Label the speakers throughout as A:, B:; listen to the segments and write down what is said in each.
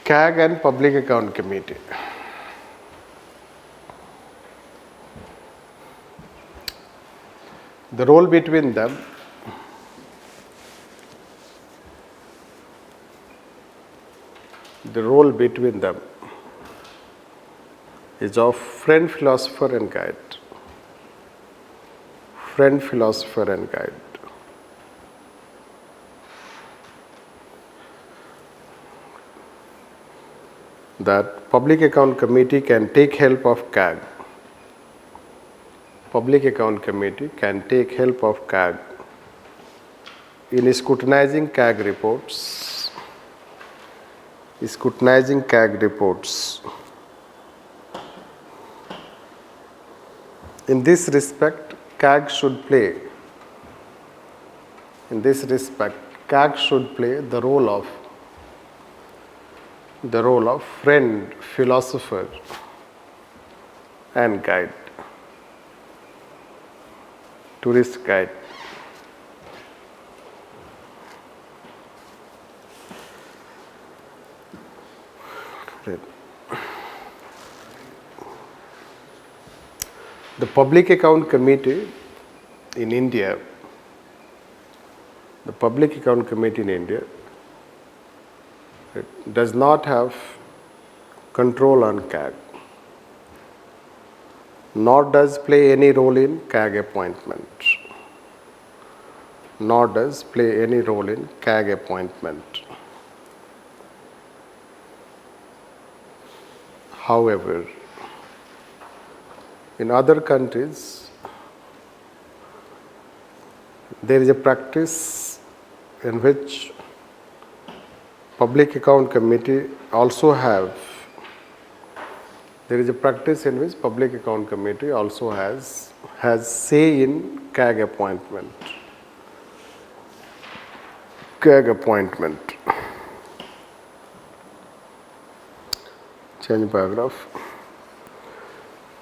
A: CAG and Public Account Committee. The role between them is of friend, philosopher and guide. Friend, philosopher and guide. That Public Account Committee can take help of CAG. Public Account Committee can take help of CAG in scrutinizing CAG reports. Scrutinizing CAG reports. In this respect, CAG should play. In this respect, CAG should play the role of friend, philosopher, and guide. Tourist guide. The Public Account Committee in India, does not have control on CAG, nor does play any role in CAG appointment. However, in other countries, there is a practice in which Public Account Committee also has say in CAG appointment. Change paragraph.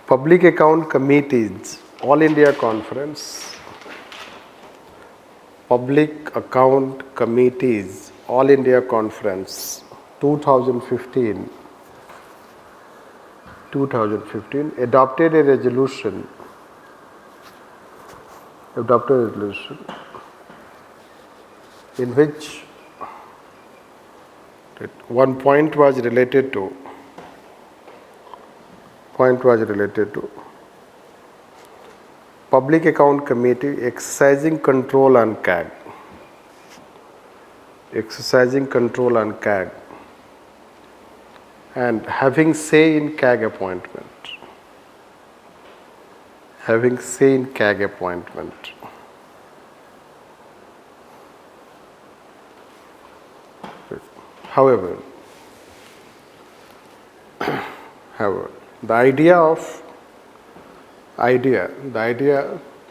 A: Public Account Committees, All India Conference. Public Account Committees, All India Conference, 2015, adopted a resolution in which one point was related to Public Account Committee exercising control on CAG. And having say in CAG appointment. However, the idea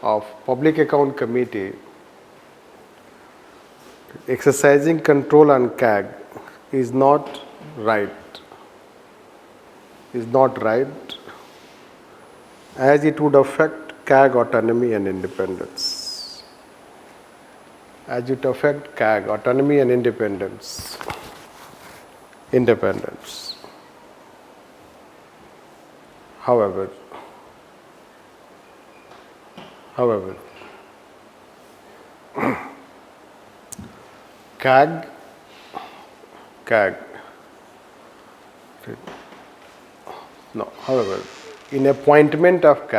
A: of Public Account Committee exercising control on CAG is not right, as it would affect CAG autonomy and independence. However, CAG in appointment of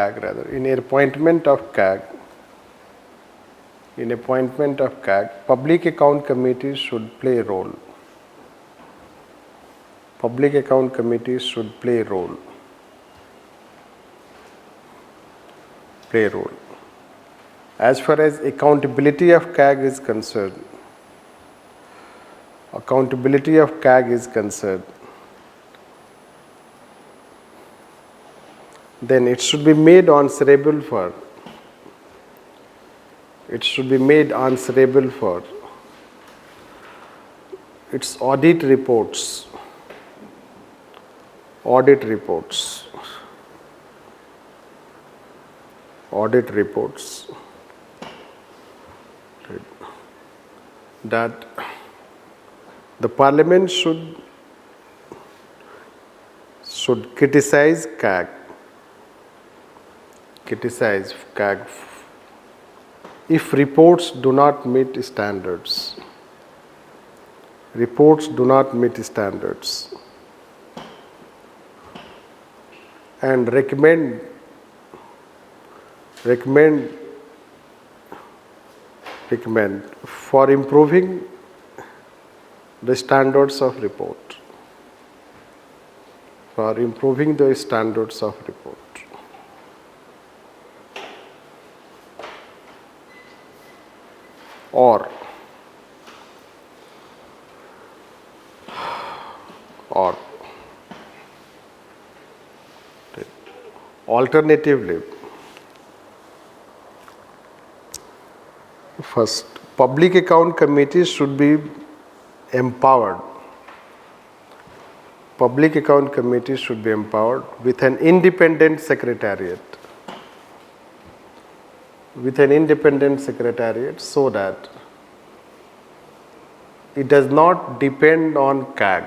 A: CAG, Public Account Committee should play a role. As far as accountability of CAG is concerned, then it should be made answerable for its audit reports that the Parliament should should criticize CAG. Criticize CAG if reports do not meet standards. Reports do not meet standards. And recommend for improving the standards of report. For improving the standards of report. Or alternatively, first, public account committees should be empowered. Public account committees should be empowered with an independent secretariat. With an independent secretariat, so that it does not depend on CAG.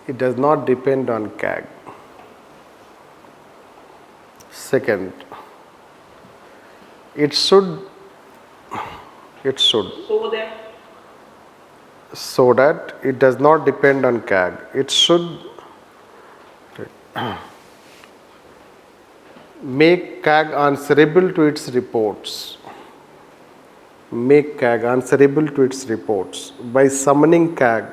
A: It does not depend on CAG. Second, it should so that it does not depend on CAG. It should make CAG answerable to its reports. Make CAG answerable to its reports by summoning CAG.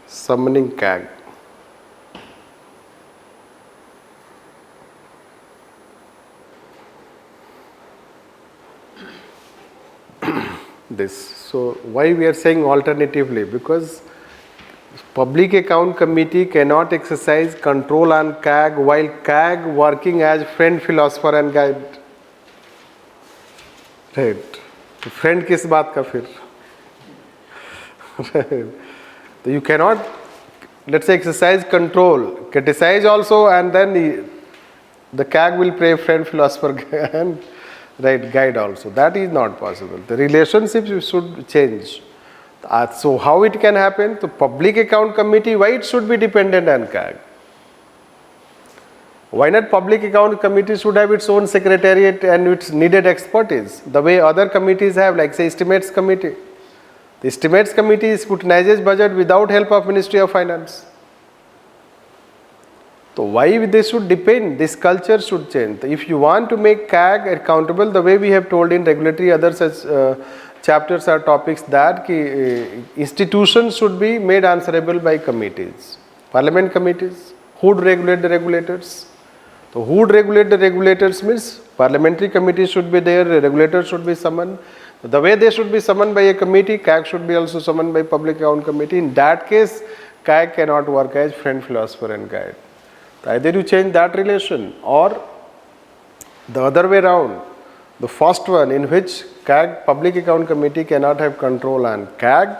A: Summoning CAG. This. So why we are saying alternatively? Because Public Account Committee cannot exercise control on CAG while CAG working as friend, philosopher and guide. Right. तो friend किस बात का फिर? So you cannot, let's say, exercise control, criticize also, and then the CAG will play friend, philosopher and right guide also. That is not possible. The relationships should change. So how it can happen? The Public Account Committee, why it should be dependent on CAG? Why not Public Account Committee should have its own secretariat and its needed expertise, the way other committees have, like say Estimates Committee. The Estimates Committee scrutinizes budget without help of Ministry of Finance. So why they should depend? This culture should change. If you want to make CAG accountable, the way we have told in regulatory other such chapters or topics, that institutions should be made answerable by committees. Parliament committees. Who would regulate the regulators? So who would regulate the regulators means parliamentary committees should be there, regulators should be summoned. The way they should be summoned by a committee, CAG should be also summoned by Public Account Committee. In that case, CAG cannot work as friend, philosopher and guide. Either you change that relation or the other way around. The first one, in which CAG, Public Account Committee, cannot have control on CAG,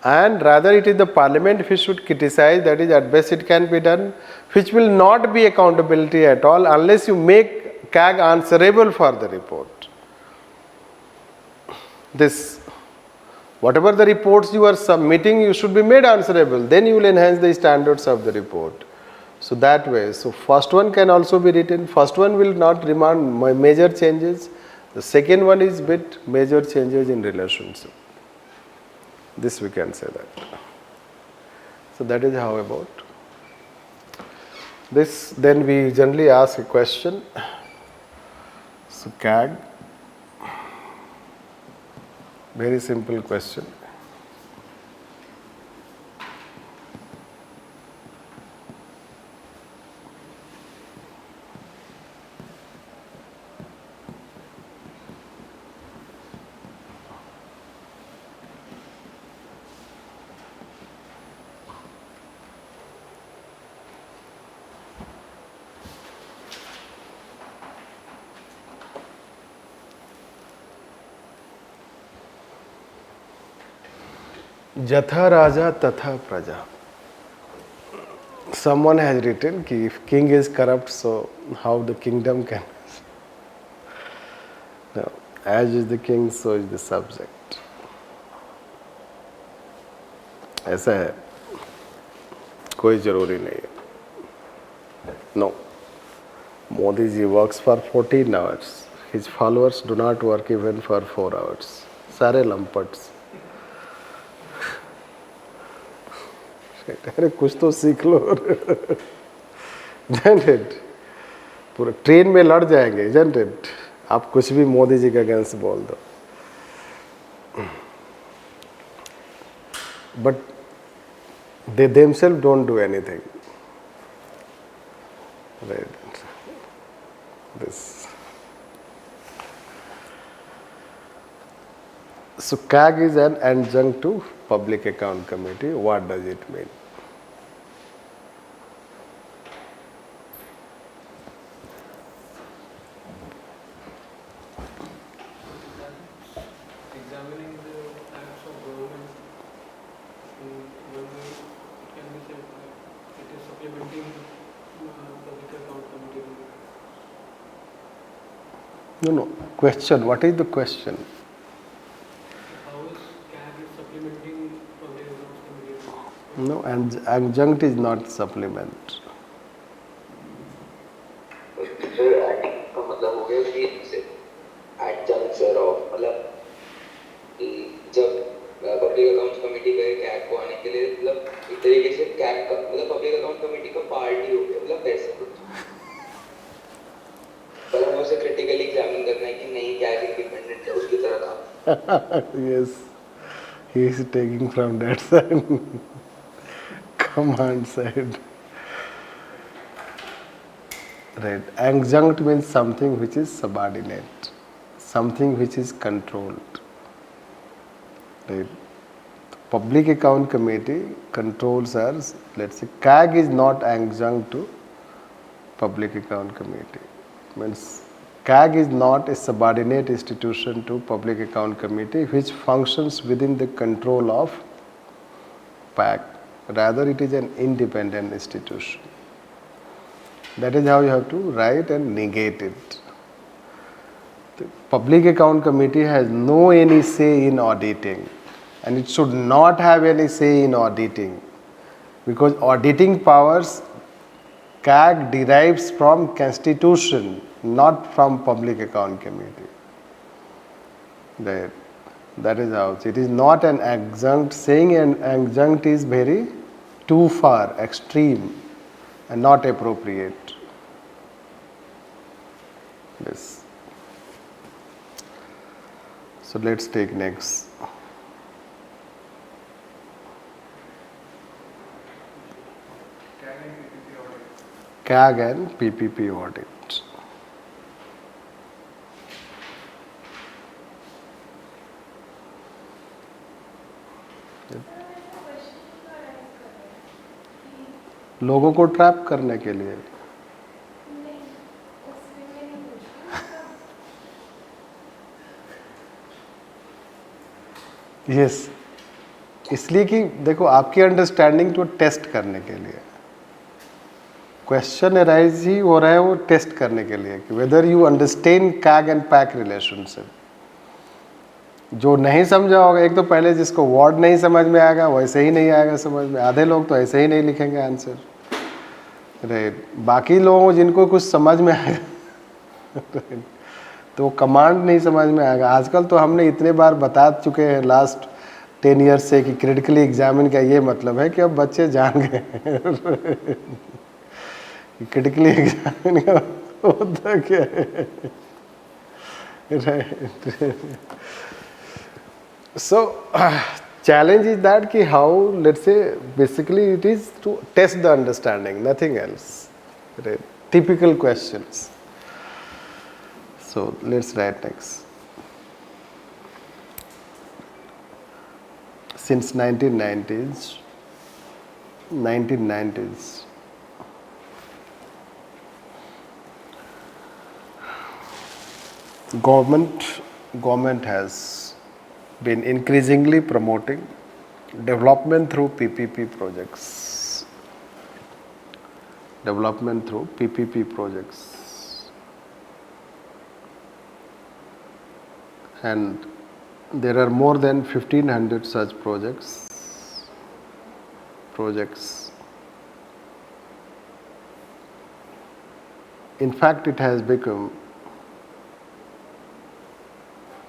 A: and rather it is the Parliament which should criticize, that is at best it can be done, which will not be accountability at all unless you make CAG answerable for the report. This, whatever the reports you are submitting, you should be made answerable, then you will enhance the standards of the report. So that way, so first one can also be written, first one will not demand major changes, the second one is bit major changes in relationship. This we can say that. So that is how about this. Then we generally ask a question. So CAG, very simple question. Jatha Raja Tatha Praja. Someone has written that if king is corrupt, so how the kingdom can? No, as is the king, so is the subject. ऐसा है. कोई ज़रूरी नहीं है. No. Modi ji works for 14 hours. His followers do not work even for 4 hours. सारे लंपट्स. अरे कुछ तो सीख लो. Isn't it? पूरा ट्रेन में लड़ जाएंगे. Isn't it? आप कुछ भी मोदी जी के अगेंस्ट बोल दो. But they themselves don't do anything. Right. This. So CAG is an adjunct to Public Account Committee. What does it mean?
B: Examining the acts of government, it can be said that it is supplementing public account committee.
A: No. Question. What is the question?
B: How is CAG is supplementing public accounts committee?
A: No, and adjunct is not supplement.
C: Sir adding का मतलब हो गया कि adjunct sir of मतलब कि जब public accounts committee गए CAG को आने के लिए मतलब एक तरीके से कैग का मतलब पब्लिक अकाउंट कमेटी का पार्टी हो गया मतलब ऐसा कुछ पर हमें उसे क्रिटिकली एग्जामिन करना है कि नहीं कैग इंडिपेंडेंट है उसकी तरह था.
A: Yes, he is taking from that side. Command side. Right. Adjunct means something which is subordinate, something which is controlled. Right. Public Account Committee controls us. Let's say CAG is not adjunct to Public Account Committee. Means CAG is not a subordinate institution to Public Account Committee which functions within the control of PAC. Rather, it is an independent institution. That is how you have to write and negate it. The Public Account Committee has no any say in auditing, and it should not have any say in auditing, because auditing powers CAG derives from Constitution, not from Public Account Committee. That is how it is not an adjunct. Saying an adjunct is very too far, extreme, and not appropriate. Yes. So let's take next. CAG and PPP audit. लोगों को trap करने के लिए. Yes, इसलिए कि देखो आपकी understanding को टेस्ट करने के लिए क्वेश्चन अराइज ही हो रहा है, वो टेस्ट करने के लिए कि whether you understand CAG and pack relationship. जो नहीं समझा होगा, एक तो पहले जिसको वर्ड नहीं समझ में आएगा वैसे ही नहीं आएगा समझ में. आधे लोग तो ऐसे ही नहीं लिखेंगे आंसर. राइट. बाकी लोगों जिनको कुछ समझ में आएगा तो कमांड नहीं समझ में आएगा. आजकल तो हमने इतने बार बता चुके हैं लास्ट 10 ईयर्स से कि क्रिटिकली एग्जामिन का ये मतलब है कि अब बच्चे जान गए क्रिटिकली एग्जामिन का होता क्या है. Right. So challenge is that ki how, let's say, basically it is to test the understanding, nothing else. Right? Typical questions. So let's write next. Since 1990s, government has been increasingly promoting development through PPP projects. Development through PPP projects. And there are more than 1500 such projects In fact, it has become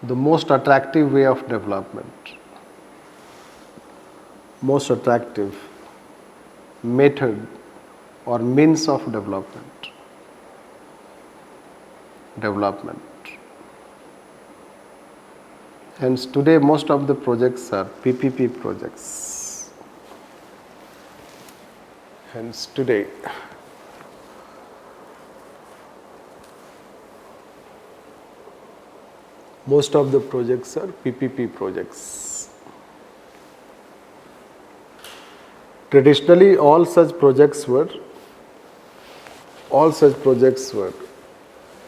A: the most attractive way of development, most attractive method or means of development. Hence today most of the projects are PPP projects. Hence today most of the projects are PPP projects. Traditionally all such projects were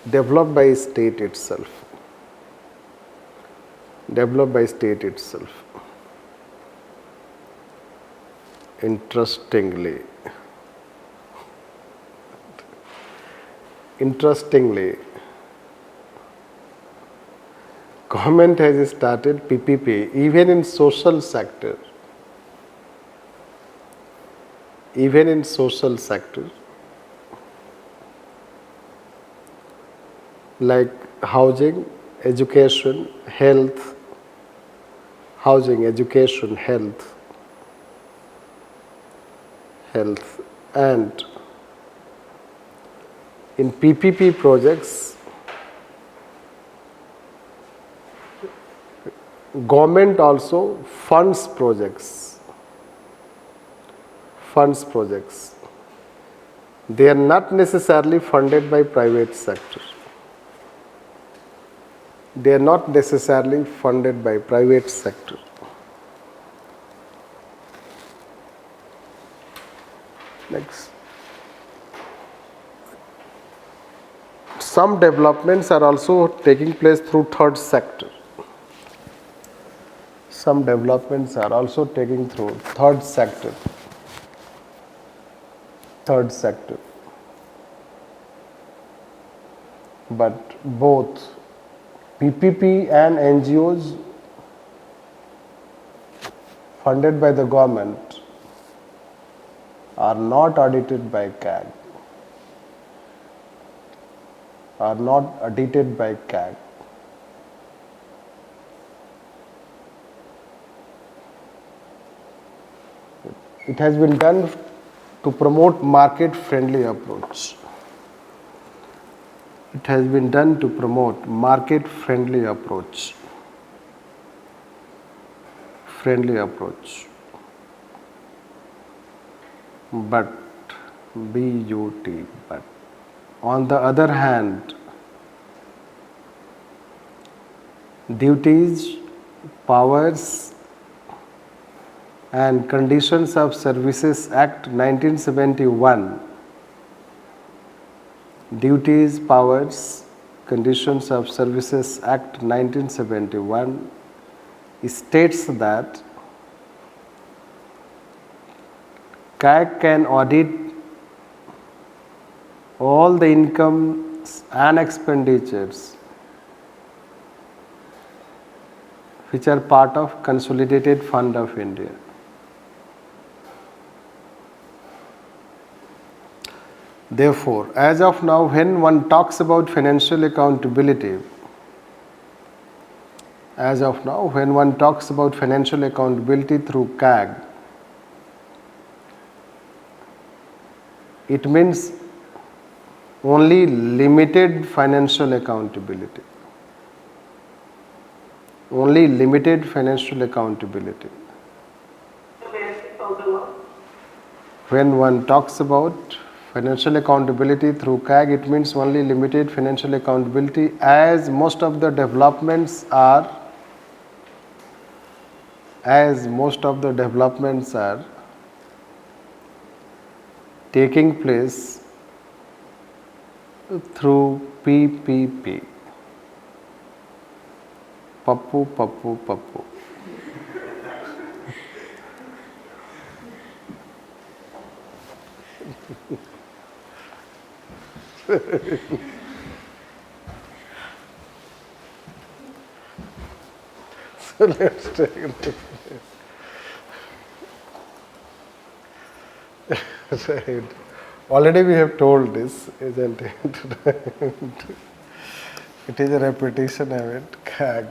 A: developed by state itself. Interestingly, government has started PPP even in social sector. Like housing, education, health, and in PPP projects, government also funds projects. They are not necessarily funded by private sector. Next. Some developments are also taking place through third sector. But both PPP and NGOs funded by the government are not audited by CAG. It has been done to promote market-friendly approach. But on the other hand, duties, powers and Conditions of Services Act 1971, Duties, Powers, Conditions of Services Act 1971 states that CAG can audit all the incomes and expenditures which are part of Consolidated Fund of India. Therefore, as of now, when one talks about financial accountability through CAG, it means only limited financial accountability. When one talks about financial accountability through CAG, it means only limited financial accountability, as most of the developments are taking place through PPP. Pappu. So let's take it. Right. Already we have told this, isn't it? It is a repetition of it, CAG.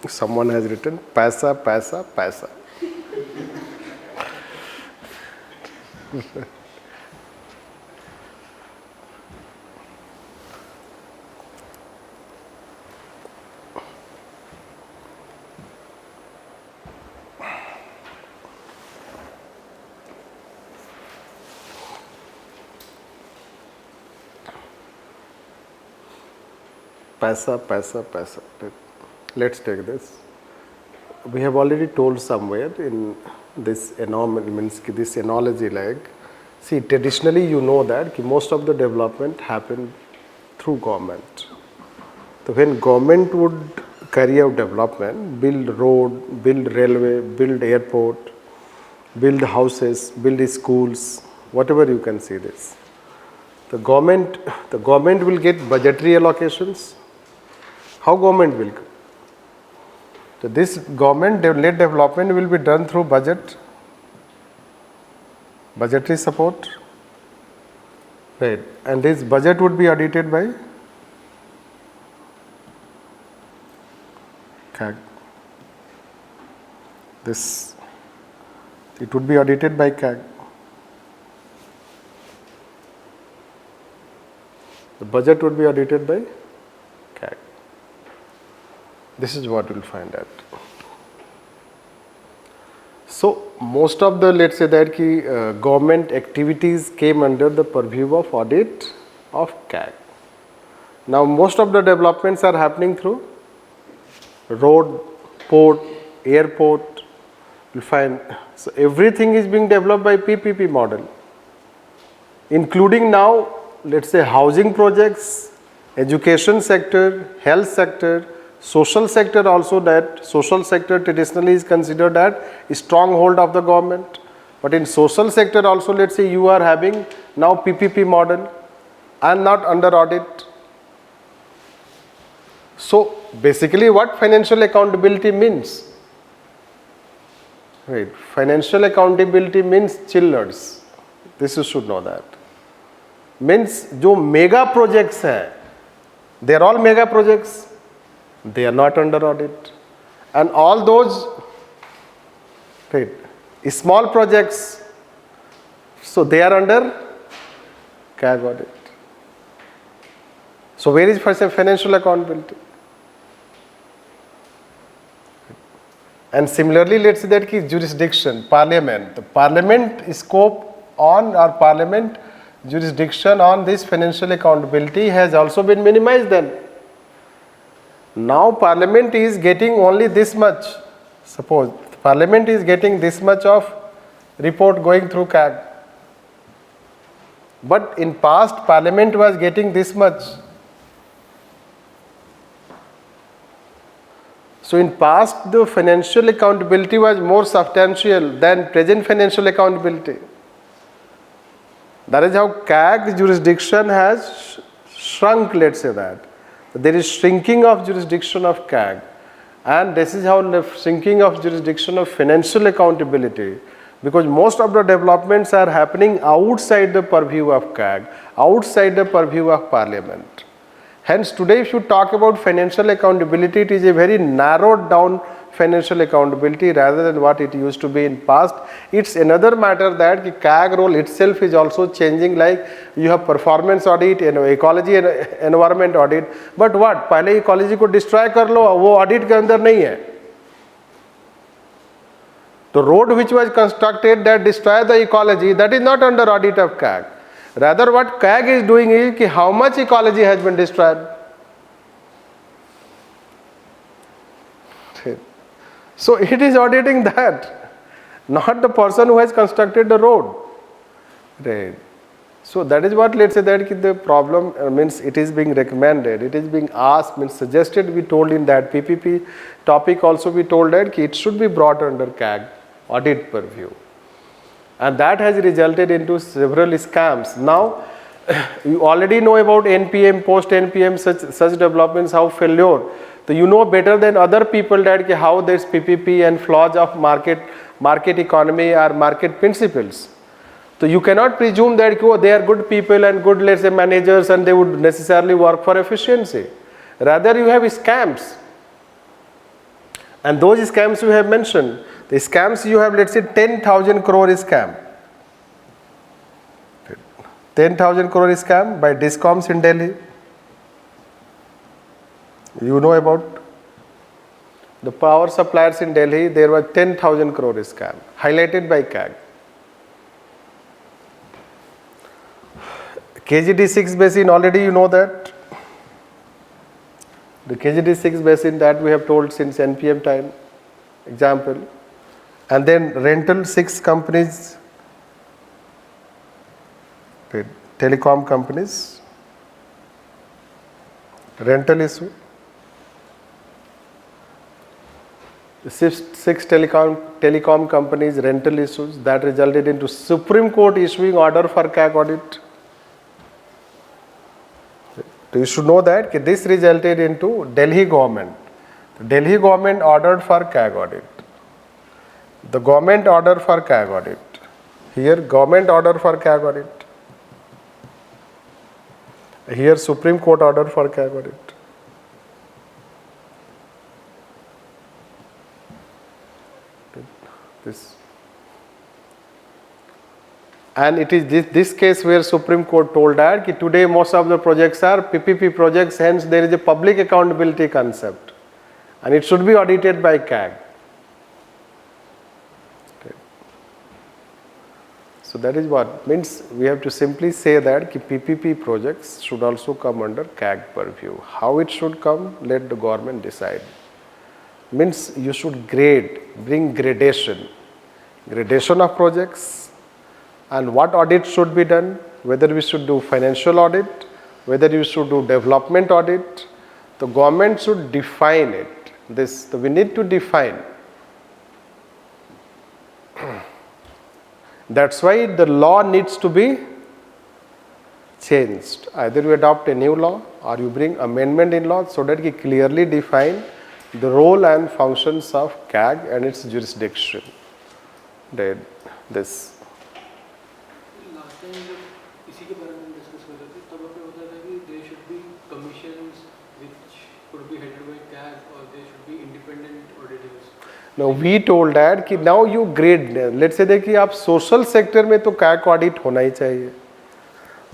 A: Someone has written paisa, paisa, paisa. Paisa, paisa, paisa. Let's take this. We have already told somewhere in this this analogy, like, see, traditionally you know that most of the development happened through government. So when government would carry out development, build road, build railway, build airport, build houses, build schools, whatever you can see this. The government will get budgetary allocations. How government will? So this government-led development will be done through budget, budgetary support, right? And this budget would be audited by CAG. It would be audited by CAG. The budget would be audited by CAG. This is what we'll find out. So most of the, let's say that government activities came under the purview of audit of CAG. Now most of the developments are happening through road, port, airport. You'll find, so everything is being developed by PPP model, including now, let's say, housing projects, education sector, health sector, social sector also. That social sector traditionally is considered as a stronghold of the government. But in social sector also, let's say you are having now PPP model and not under audit. So basically what financial accountability means? Right. Financial accountability means chillers. This you should know that. Means जो mega projects हैं, they are all mega projects. They are not under audit. And all those, right, small projects, so they are under CAG audit. So where is financial accountability? And similarly, let's say that ki jurisdiction, parliament, the parliament scope on or parliament jurisdiction on this financial accountability has also been minimized then. Now parliament is getting only this much. Suppose parliament is getting this much of report going through CAG. But in past parliament was getting this much. So in past the financial accountability was more substantial than present financial accountability. That is how CAG jurisdiction has shrunk, let's say that. There is shrinking of jurisdiction of CAG, and this is how the shrinking of jurisdiction of financial accountability, because most of the developments are happening outside the purview of CAG, outside the purview of parliament. Hence today if you talk about financial accountability, it is a very narrowed down financial accountability rather than what it used to be in past. It's another matter that the CAG role itself is also changing, like you have performance audit, ecology and environment audit, but what, पहले ecology को destroy कर लो, वो audit के अंदर नहीं है. The road which was constructed that destroyed the ecology, that is not under audit of CAG. Rather what CAG is doing is ki how much ecology has been destroyed. So it is auditing that, not the person who has constructed the road. Right. So that is what, let's say that the problem means it is being recommended, it is being asked, means suggested, we told in that PPP topic also we told that it should be brought under CAG audit purview. And that has resulted into several scams. Now you already know about NPM, post NPM, such developments, how failure. So you know better than other people that how this PPP and flaws of market economy are market principles. So you cannot presume that they are good people and good, let's say, managers and they would necessarily work for efficiency. Rather you have scams. And those scams you have mentioned. The scams you have, let's say 10,000 crore scam. 10,000 crore scam by discoms in Delhi. You know about the power suppliers in Delhi, there was 10,000 crore scam highlighted by CAG. KGD6 basin, already you know that. The KGD6 basin that we have told since NPM time, example. And then rental 6 companies, telecom companies, rental issue. 6 telecom companies rental issues that resulted into Supreme Court issuing order for CAG audit. So you should know that this resulted into Delhi government. The Delhi government ordered for CAG audit. The government order for CAG audit. Here government order for CAG audit. Here Supreme Court order for CAG audit. This. And it is this case where Supreme Court told that today most of the projects are PPP projects, hence there is a public accountability concept and it should be audited by CAG. Okay. So that is what means we have to simply say that PPP projects should also come under CAG purview. How it should come, let the government decide. Means you should bring gradation of projects and what audit should be done, whether we should do financial audit, whether you should do development audit. The government should define it. We need to define. That's why the law needs to be changed. Either you adopt a new law or you bring amendment in law so that we clearly define the role and functions of CAG and its jurisdiction. This.
B: Last time जब इसी के बारे में discuss कर रहे थे तब आपने बताया था कि there should be commissions which could be headed by CAG or there should be independent auditors.
A: Now we told that कि now you grade. Let's say that कि आप social sector में तो CAG audit होना ही चाहिए.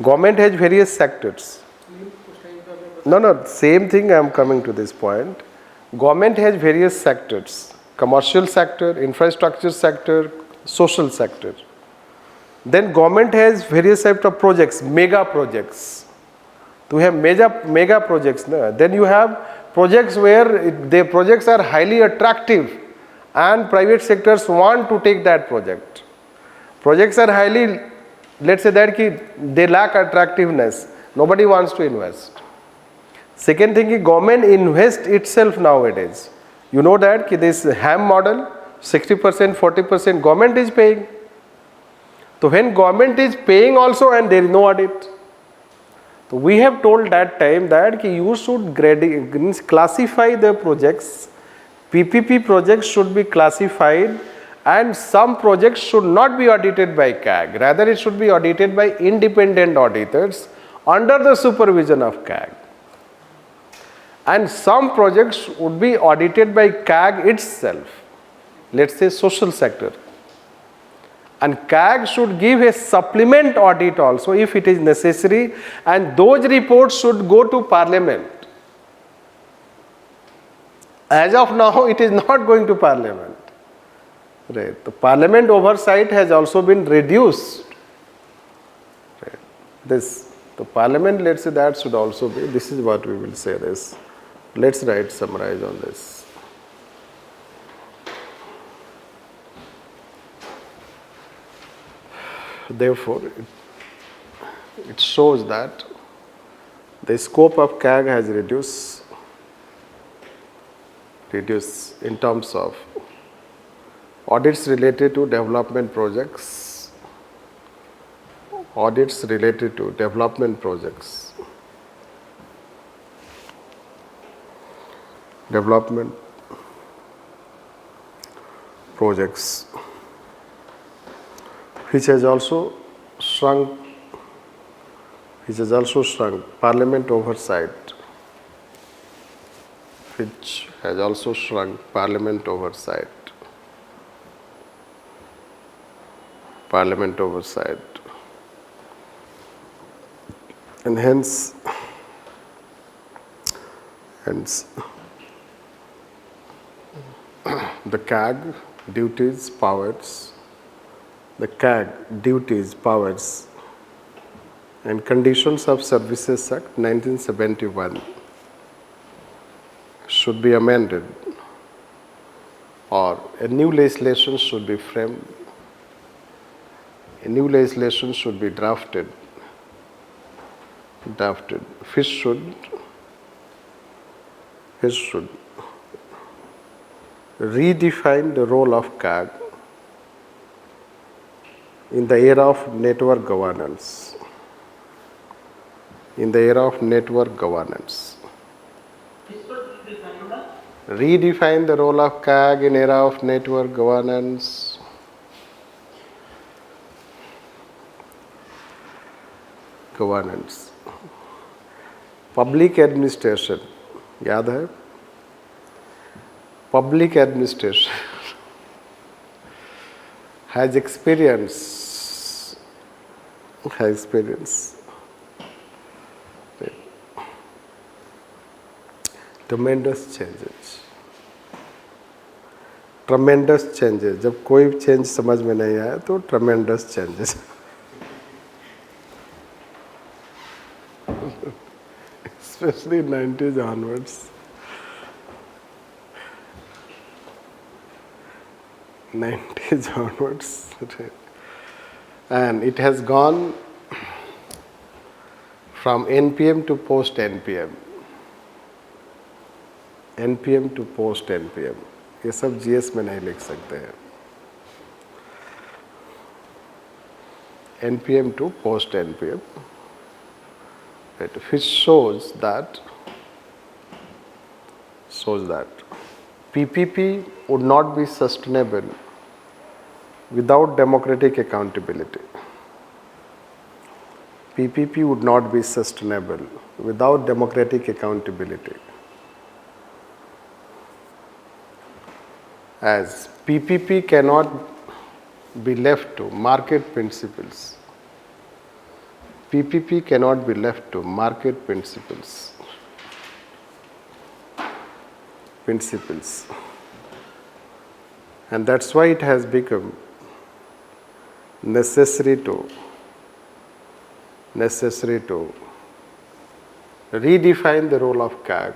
A: Government has various sectors.
B: उस time पे आपने
A: No, same thing I am coming to this point. Government has various sectors, commercial sector, infrastructure sector, social sector. Then government has various types of projects, mega projects. To have mega projects, no? Then you have projects where the projects are highly attractive and private sectors want to take that project. Projects are highly, let's say that they lack attractiveness. Nobody wants to invest. Second thing is government invest itself nowadays. You know that this ham model, 60%, 40% government is paying. So when government is paying also and there is no audit. So we have told that time that you should classify the projects. PPP projects should be classified and some projects should not be audited by CAG. Rather it should be audited by independent auditors under the supervision of CAG. And some projects would be audited by CAG itself, let's say social sector. And CAG should give a supplement audit also if it is necessary, and those reports should go to Parliament. As of now, it is not going to Parliament. Right. The Parliament oversight has also been reduced. Right. The Parliament, let's say that should also be, this is what we will say this. Let's summarize on this. Therefore, it shows that the scope of CAG has reduced in terms of audits related to development projects, development projects, which has also shrunk Parliament oversight, and hence the CAG duties, powers, and Conditions of Services Act 1971 should be amended, or a new legislation should be framed, a new legislation should be drafted, which should redefine the role of CAG in the era of network governance. Redefine the role of CAG in era of network governance. Public administration, याद है? Public administration has experienced tremendous changes. जब कोई change समझ में नहीं आया तो tremendous changes. Especially 90s onwards. 90s onwards. And it has gone from NPM to post-NPM. NPM to post-NPM. ये सब GS में नहीं लिख सकते हैं. NPM to post-NPM. Which shows that PPP would not be sustainable without democratic accountability. PPP would not be sustainable without democratic accountability. As PPP cannot be left to market principles. PPP cannot be left to market principles. principles. And that's why it has become necessary to redefine the role of CAG.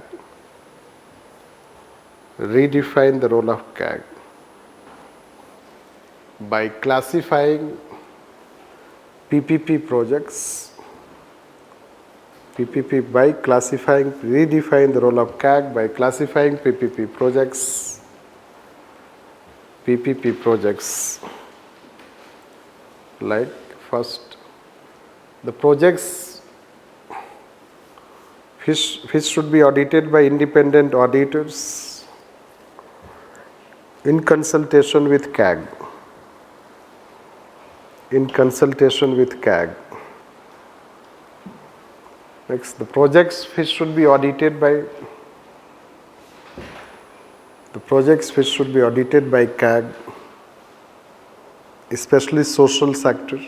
A: Redefine the role of CAG by classifying PPP projects, redefine the role of CAG by classifying PPP projects, like first, the projects which should be audited by independent auditors in consultation with CAG. Next, the projects which should be audited by CAG, especially social sector.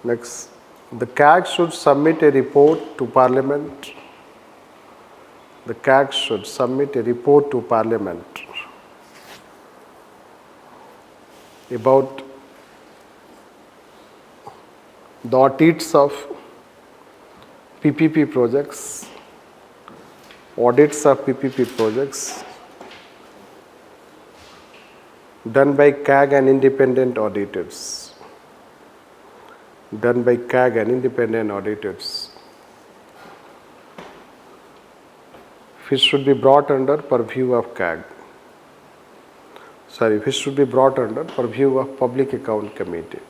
A: Next, the CAG should submit a report to Parliament. About the audits of PPP projects, done by CAG and independent auditors. Which should be brought under purview of CAG. Which should be brought under purview of Public Account Committee.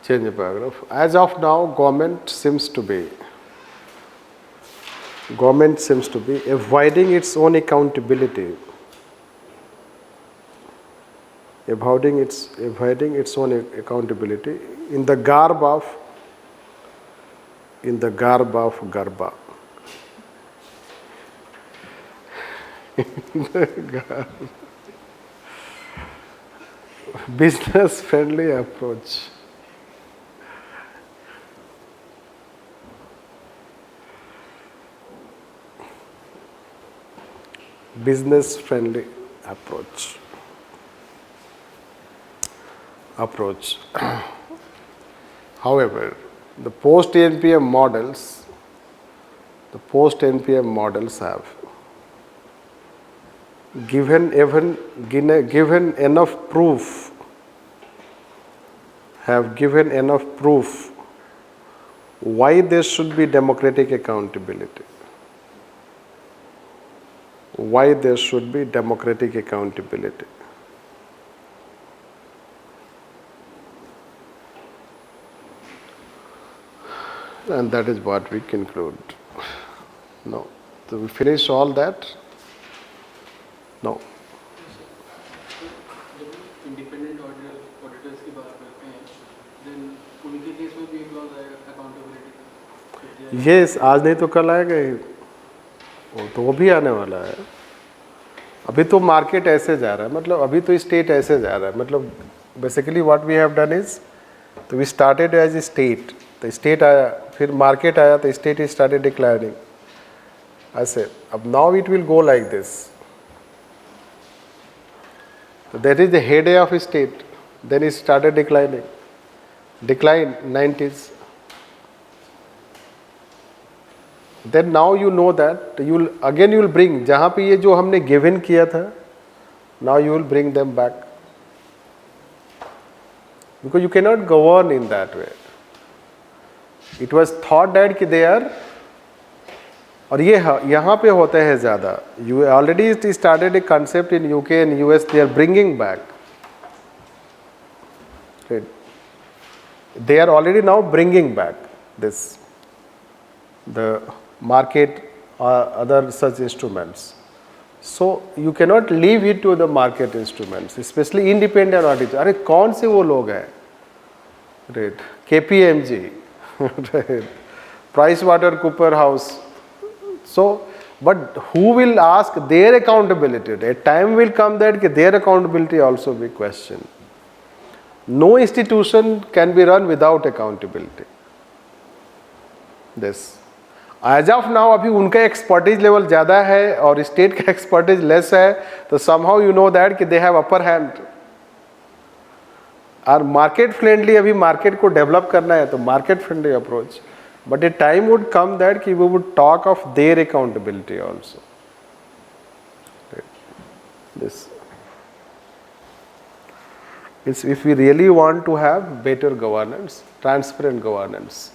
A: Change the paragraph. As of now, government seems to be avoiding its own accountability. Avoiding its own accountability in the garb of Garba. Business friendly approach. However, the post-NPM models have given enough proof why there should be democratic accountability. And that is what we conclude. No. So we finish all that? No.
B: जब independent auditors की बात करते हैं, then उनके case में भी एक clause आएगा अकाउंटेबिलिटी का.
A: Yes, आज नहीं तो कल आएगा ही. वो भी आने वाला है. अभी तो मार्केट ऐसे जा रहा है, मतलब अभी तो स्टेट ऐसे जा रहा है, मतलब basically what we have done is, तो we started as a state, तो स्टेट आया, फिर मार्केट आया, तो स्टेट स्टार्टेड डिक्लाइनिंग ऐसे. अब now it will go like this. That is the heyday of state, then it started decline 90s. Then now you know that you will bring, जहाँ पे ये जो हमने given किया था, now you will bring them back, because you cannot govern in that way. It was thought that कि they are, और ये यहाँ पे होते हैं ज़्यादा. You already started a concept in UK and US, they are bringing back. Right. They are already now bringing back this, the market or other such instruments. So you cannot leave it to the market instruments, especially independent audit. अरे कौन से वो लोग हैं? Right. KPMG, right. Price Water Cooper House. So but who will ask their accountability? A time will come that their accountability also be questioned. No institution can be run without accountability. This. As of now, अभी उनका expertise level ज़्यादा है और state का expertise less है, तो somehow you know that कि they have upper hand. और market friendly अभी market को develop करना है तो market friendly approach. But a time would come that we would talk of their accountability also. This. It's if we really want to have better governance, transparent governance.